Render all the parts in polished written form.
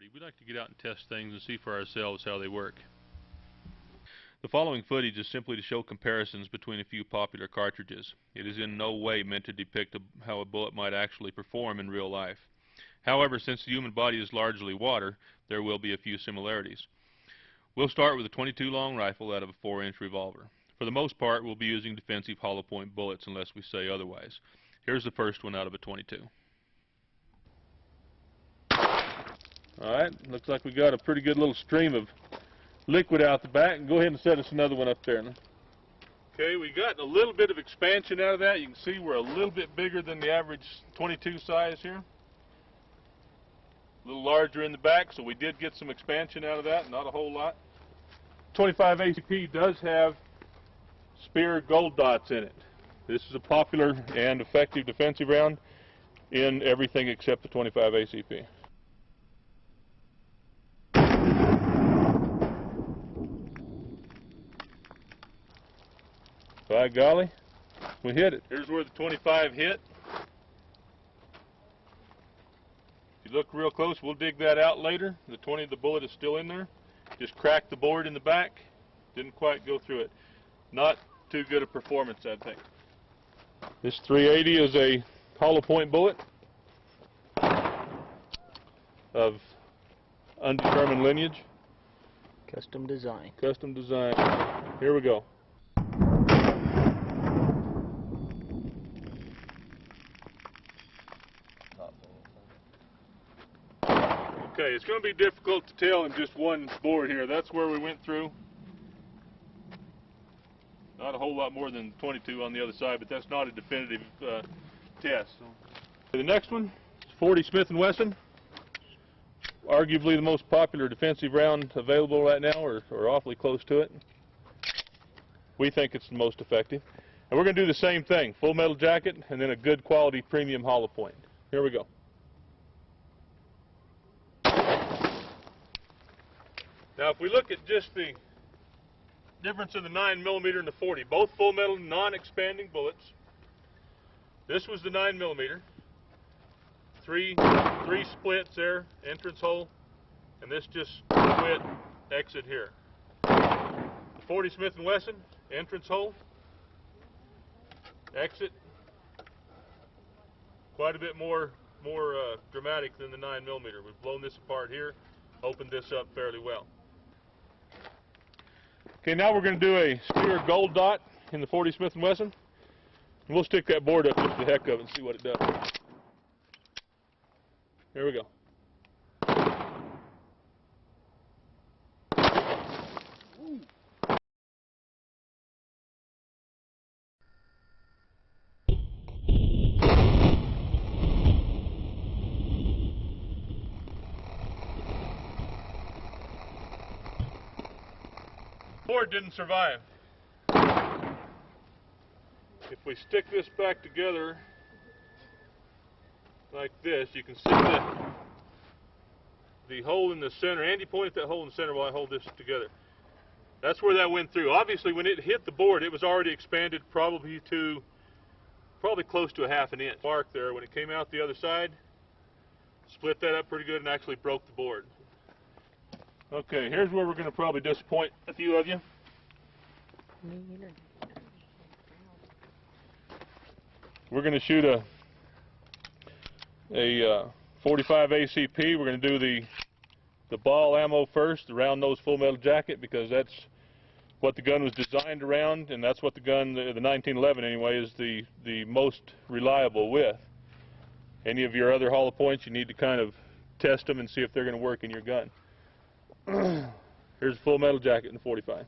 We like to get out and test things and see for ourselves how they work. The following footage is simply to show comparisons between a few popular cartridges. It is in no way meant to depict how a bullet might actually perform in real life. However, since the human body is largely water, there will be a few similarities. We'll start with a .22 long rifle out of a 4-inch revolver. For the most part, we'll be using defensive hollow point bullets unless we say otherwise. Here's the first one out of a .22. Alright, looks like we got a pretty good little stream of liquid out the back. Go ahead and set us another one up there. Okay, we got a little bit of expansion out of that. You can see we're a little bit bigger than the average .22 size here. A little larger in the back, so we did get some expansion out of that, not a whole lot. 25 ACP does have spear gold dots in it. This is a popular and effective defensive round in everything except the 25 ACP. By golly, we hit it. Here's where the 25 hit. If you look real close, we'll dig that out later. The bullet is still in there. Just cracked the board in the back. Didn't quite go through it. Not too good a performance, I think. This 380 is a hollow point bullet of undetermined lineage. Custom design. Custom design. Here we go. Okay, it's going to be difficult to tell in just one board here. That's where we went through. Not a whole lot more than 22 on the other side, but that's not a definitive test. The next one is 40 Smith & Wesson. Arguably the most popular defensive round available right now, or awfully close to it. We think it's the most effective. And we're going to do the same thing, full metal jacket and then a good quality premium hollow point. Here we go. Now if we look at just the difference in the 9mm and the 40, both full metal non-expanding bullets. This was the 9mm. Three splits there, entrance hole, and this just split exit here. The 40 Smith & Wesson, entrance hole, exit, quite a bit more dramatic than the 9mm. We've blown this apart here, opened this up fairly well. Okay, now we're going to do a spear gold dot in the 40 Smith & Wesson. And we'll stick that board up just for the heck of it and see what it does. Here we go. Ooh. Board didn't survive. If we stick this back together like this, you can see the hole in the center. Andy, point at that hole in the center while I hold this together. That's where that went through. Obviously, when it hit the board, it was already expanded probably close to a ½ an inch. Mark there. When it came out the other side, split that up pretty good and actually broke the board. Okay, here's where we're going to probably disappoint a few of you. We're going to shoot a 45 ACP. We're going to do the ball ammo first, the round nose full metal jacket, because that's what the gun was designed around, and that's what the gun, the 1911 anyway, is the most reliable with. Any of your other hollow points, you need to kind of test them and see if they're going to work in your gun. Here's a full metal jacket in the 45.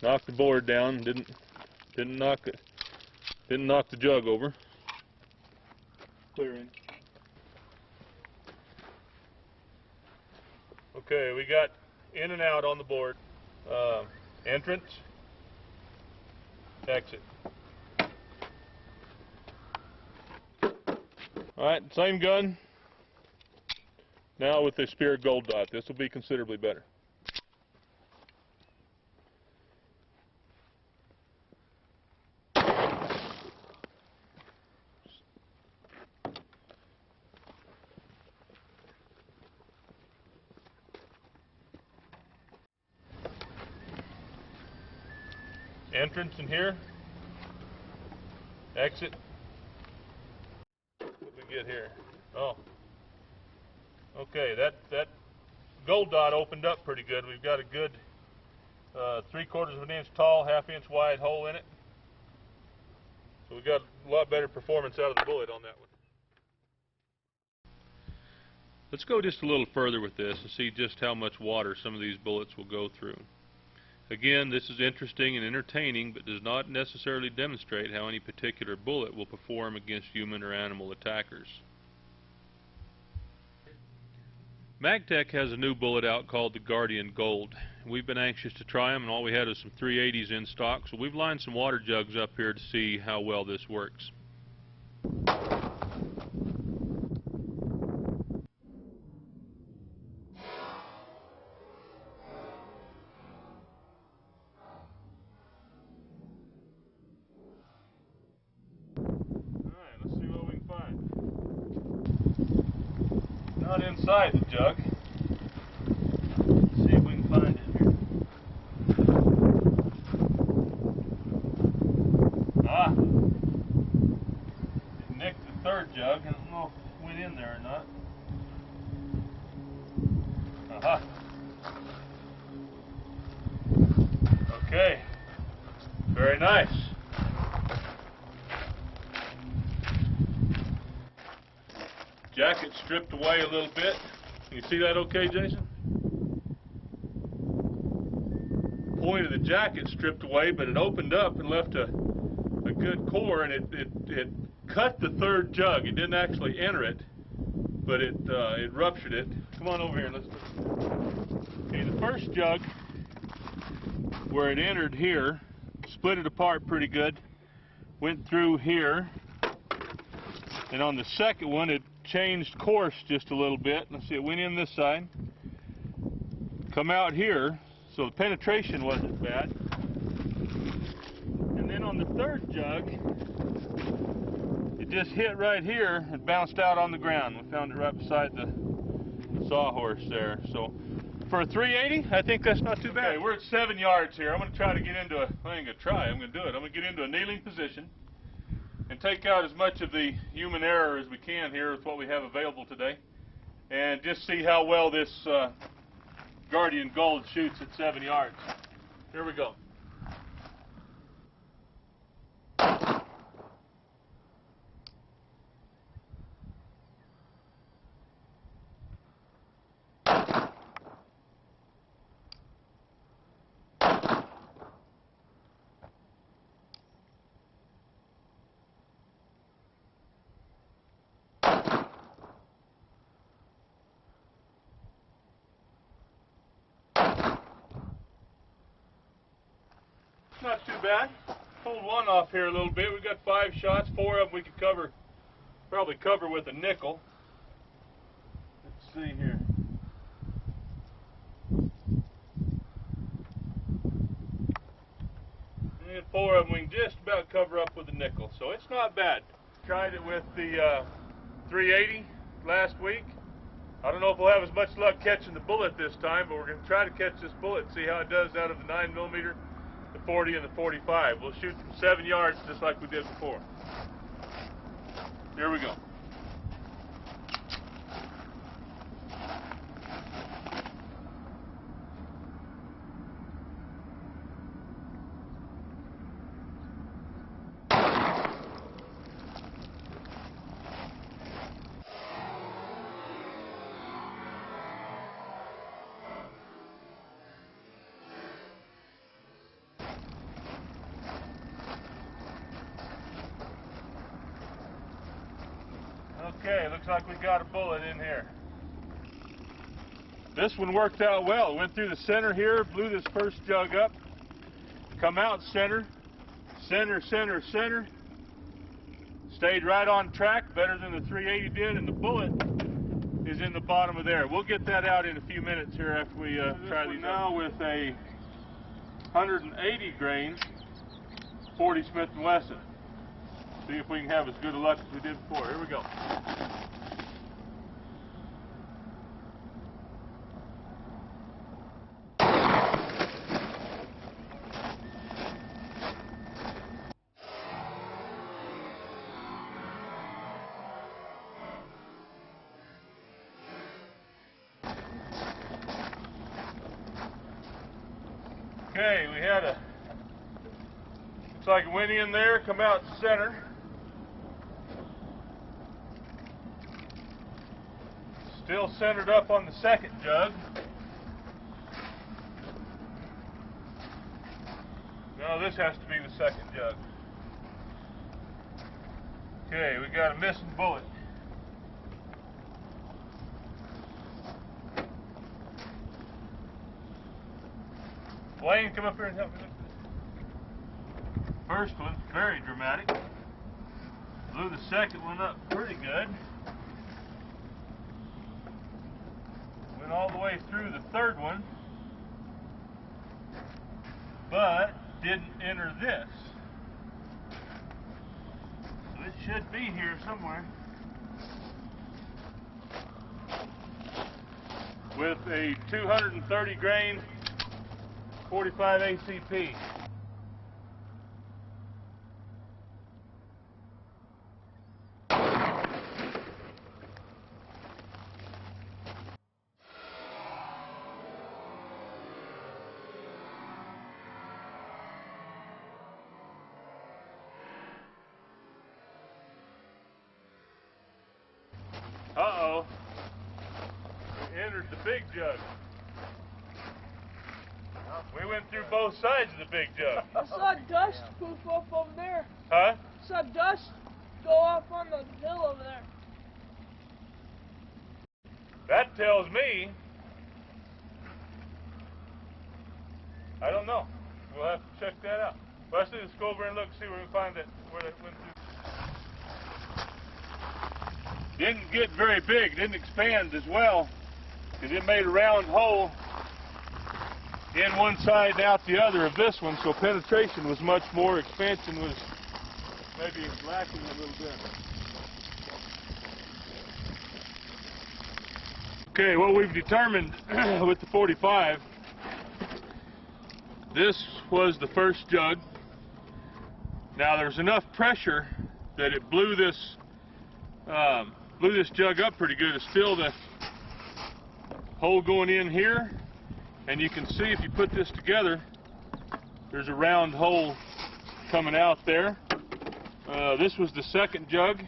Knocked the board down. Didn't knock the jug over. Clear in. Okay, we got in and out on the board. Entrance, exit. Alright, same gun. Now with the spear gold dot. This will be considerably better. entrance in here, exit. What did we get here? Oh, okay, that gold dot opened up pretty good. We've got a good 3/4 of an inch tall, 1/2 inch wide hole in it. So we got a lot better performance out of the bullet on that one. Let's go just a little further with this and see just how much water some of these bullets will go through. Again, this is interesting and entertaining, but does not necessarily demonstrate how any particular bullet will perform against human or animal attackers. Magtech has a new bullet out called the Guardian Gold. We've been anxious to try them, and all we had is some 380s in stock, so we've lined some water jugs up here to see how well this works. Alright, let's see what we can find. Not inside the jug. Let's see if we can find it here. Ah! It nicked the third jug. I don't know if it went in there or not. Aha! Okay. Very nice. Jacket stripped away a little bit. Can you see that okay, Jason? Point of the jacket stripped away, but it opened up and left a good core, and it cut the third jug. It didn't actually enter it, but it ruptured it. Come on over here. Let's look. Okay, the first jug, where it entered here, split it apart pretty good, went through here, and on the second one it changed course just a little bit. Let's see, it went in this side, come out here, so the penetration wasn't bad. And then on the third jug, it just hit right here and bounced out on the ground. We found it right beside the sawhorse there. So for a 380, I think that's not too bad. Okay, we're at 7 yards here. I'm going to try to get into a, I ain't going to try, I'm going to do it. I'm going to get into a kneeling position and take out as much of the human error as we can here with what we have available today, and just see how well this Guardian Gold shoots at 7 yards. Here we go. Not too bad. Pulled one off here a little bit. We've got 5 shots. 4 of them we could probably cover with a nickel. Let's see here. And 4 of them we can just about cover up with a nickel. So it's not bad. Tried it with the 380 last week. I don't know if we'll have as much luck catching the bullet this time, but we're going to try to catch this bullet and see how it does out of the 9mm. The 40 and the 45. We'll shoot from 7 yards just like we did before. Here we go. Okay, looks like we got a bullet in here. This one worked out well. Went through the center here, blew this first jug up, come out center, center, center, center. Stayed right on track, better than the 380 did, and the bullet is in the bottom of there. We'll get that out in a few minutes here after we try these now with a 180 grain 40 Smith & Wesson. See if we can have as good a luck as we did before. Here we go. Okay, we had looks like it went in there, come out center. Still centered up on the second jug. No, this has to be the second jug. Okay, we got a missing bullet. Wayne, come up here and help me look at this. First one's very dramatic. Blew the second one up pretty good. Went all the way through the third one, but didn't enter this. So it should be here somewhere. With a 230 grain 45 ACP. Uh-oh. We entered the big jug. We went through both sides of the big jug. I saw dust poof off over there. Huh? I saw dust go off on the hill over there. That tells me, I don't know. We'll have to check that out. Let's go over and look, see where we find it, where it went through. Didn't get very big, didn't expand as well, because it made a round hole in one side and out the other of this one, so penetration was much more, expansion was maybe lacking a little bit. Okay, what we've determined with the 45, this was the first jug. Now there's enough pressure that it blew this jug up pretty good. It's still the hole going in here, and you can see if you put this together, there's a round hole coming out there. This was the second jug.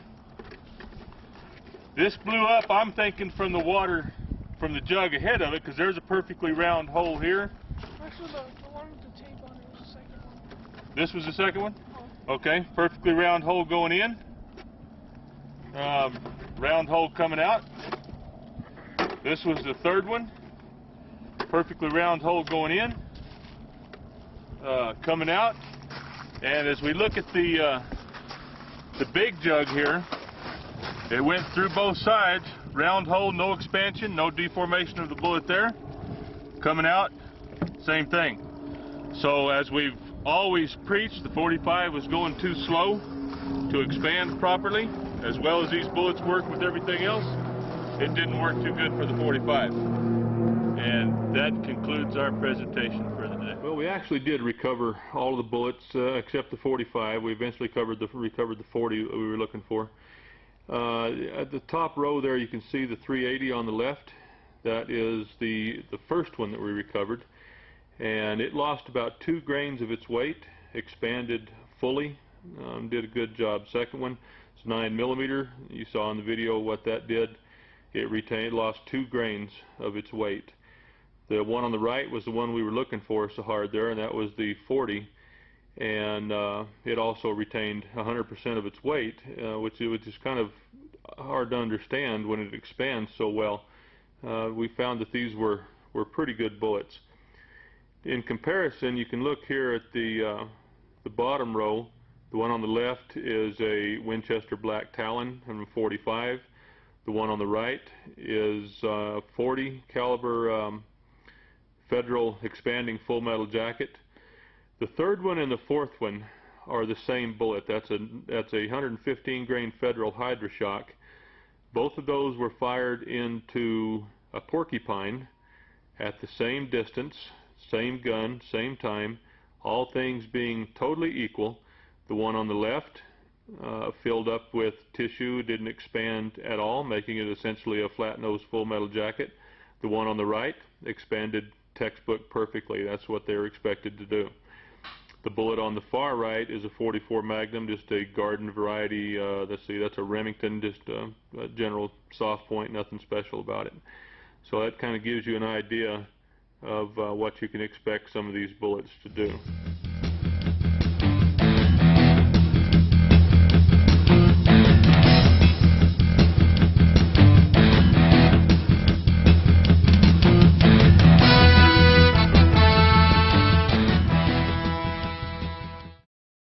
This blew up, I'm thinking, from the water from the jug ahead of it, because there's a perfectly round hole here. Actually, the one with the tape on it was the second one. This was the second one? Oh. Okay, perfectly round hole going in. Round hole coming out. This was the third one. Perfectly round hole going in. Coming out. And as we look at the big jug here, it went through both sides. Round hole, no expansion, no deformation of the bullet there. Coming out, same thing. So as we've always preached, the 45 was going too slow to expand properly, as well as these bullets work with everything else. It didn't work too good for the 45. And that concludes our presentation for the day. Well, we actually did recover all of the bullets except the 45. We eventually recovered the 40 that we were looking for. At the top row there, you can see the 380 on the left. That is the first one that we recovered, and it lost about 2 grains of its weight, expanded fully, did a good job. Second one, it's 9mm. You saw in the video what that did. It lost 2 grains of its weight. The one on the right was the one we were looking for so hard there, and that was the 40. And it also retained 100% of its weight, which is kind of hard to understand when it expands so well. We found that these were pretty good bullets. In comparison, you can look here at the bottom row. The one on the left is a Winchester Black Talon, 145. The one on the right is 40 caliber Federal expanding full metal jacket. The third one and the fourth one are the same bullet. That's a 115 grain Federal Hydra-Shock. Both of those were fired into a porcupine at the same distance, same gun, same time, all things being totally equal. The one on the left filled up with tissue, didn't expand at all, making it essentially a flat-nosed full metal jacket. The one on the right expanded textbook perfectly. That's what they're expected to do. The bullet on the far right is a 44 Magnum, just a garden variety. Let's see, that's a Remington, just a general soft point, nothing special about it. So that kind of gives you an idea of what you can expect some of these bullets to do.